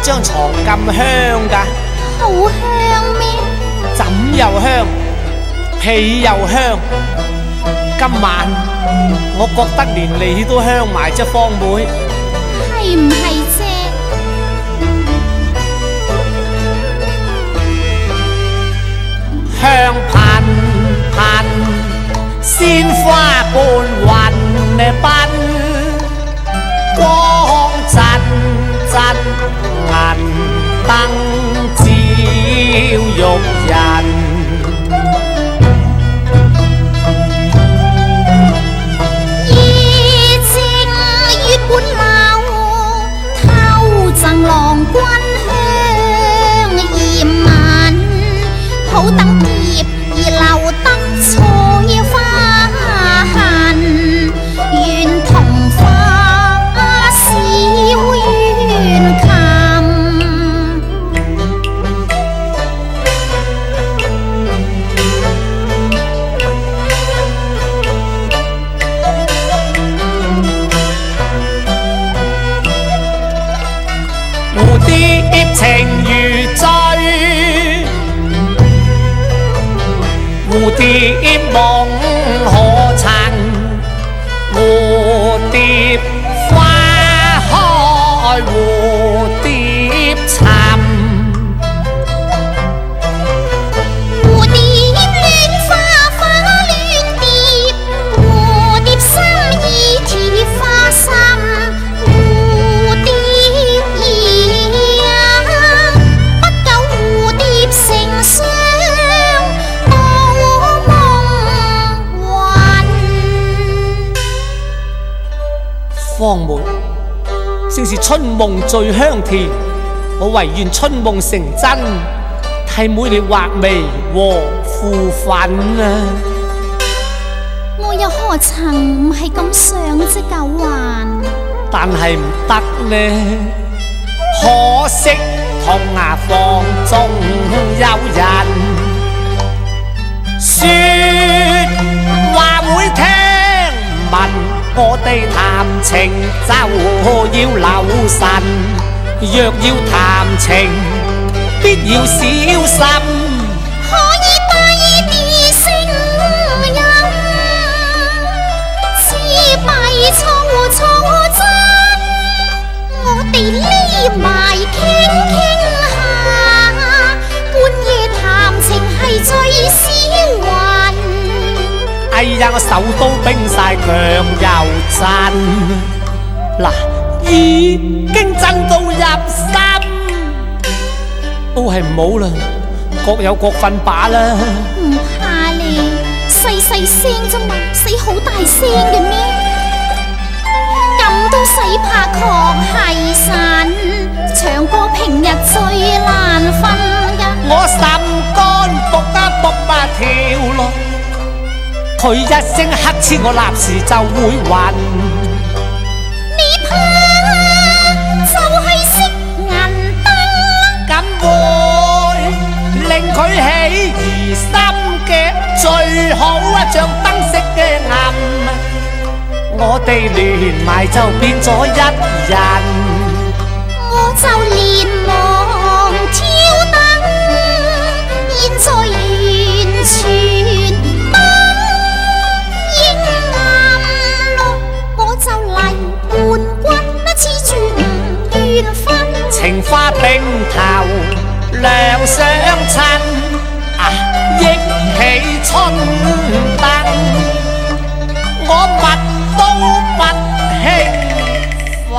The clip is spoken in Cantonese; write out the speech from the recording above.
張床咁香㗎？好香咩？枕又香，被又香。今晚我覺得連你都香埋啫，芳妹。係唔係啫？香噴噴，鮮花伴雲奔，光震震，銀燈照玉人。夜靜月半縷，偷贈郎君香艷吻，好等蝶兒留得彩花痕，願同花小圓琴。蝴蝶情如醉，蝴蝶夢可曾？蝴蝶花開，蝴蝶沉。蝴蝶戀花，花戀蝶，蝴蝶心意鐵花心，蝴蝶兒啊，不久蝴蝶成雙到夢魂。芳梅，正是春夢最香甜，我唯願春夢成真，替妹你畫眉和敷粉啊！我又何曾唔係咁想啫，九環。但係唔得呢，可惜痛牙房中有人說話會聽聞，我哋談情就要留神，若要談情必要小心。可以低啲聲音，似弊錯真，我哋匿埋傾下，半夜談情係最銷魂。哎呀，我手都冰晒，強又震，嗱，已經震到入心，都係唔好啦，各有各瞓把啦。唔怕你細細聲啫嘛，死好大聲嘅咩？咁都使怕確係神，唱歌平日最難瞓㗎。我心肝卜得卜不跳咯，佢一聲黑黐我立時就會暈。你怕就係熄銀燈，咁會令佢起疑心嘅，最好一像燈飾嘅暗，我哋連埋就變咗一人。我就連忙挑燈，現在完全燈應暗咯，我就嚟伴君黐住五緣分，情花冰頭兩相親，啊，憶起春燈，我乜都不興煩。